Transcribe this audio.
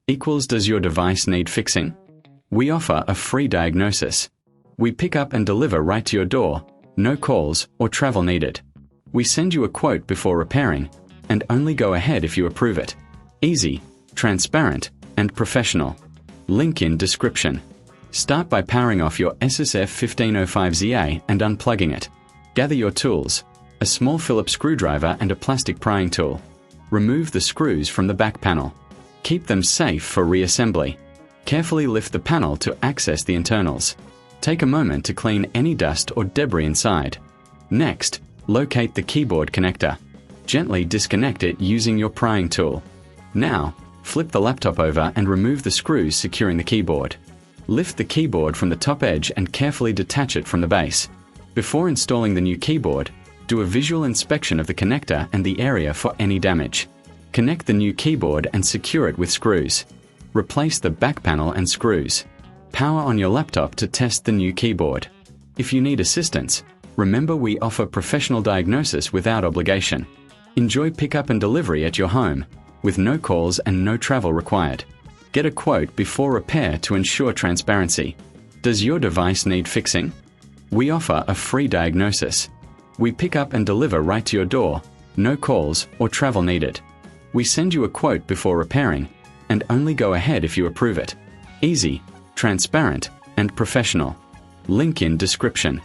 equals does your device need fixing? We offer a free diagnosis. We pick up and deliver right to your door, no calls or travel needed. We send you a quote before repairing, and only go ahead if you approve it. Easy, transparent, and professional. Link in description. Start by powering off your Asus F1505Z and unplugging it. Gather your tools, a small Phillips screwdriver and a plastic prying tool. Remove the screws from the back panel. Keep them safe for reassembly. Carefully lift the panel to access the internals. Take a moment to clean any dust or debris inside. Next, locate the keyboard connector. Gently disconnect it using your prying tool. Now, flip the laptop over and remove the screws securing the keyboard. Lift the keyboard from the top edge and carefully detach it from the base. Before installing the new keyboard, do a visual inspection of the connector and the area for any damage. Connect the new keyboard and secure it with screws. Replace the back panel and screws. Power on your laptop to test the new keyboard. If you need assistance, remember we offer professional diagnosis without obligation. Enjoy pickup and delivery at your home, with no calls and no travel required. Get a quote before repair to ensure transparency. Does your device need fixing? We offer a free diagnosis. We pick up and deliver right to your door, no calls or travel needed. We send you a quote before repairing, and only go ahead if you approve it. Easy, transparent, and professional. Link in description.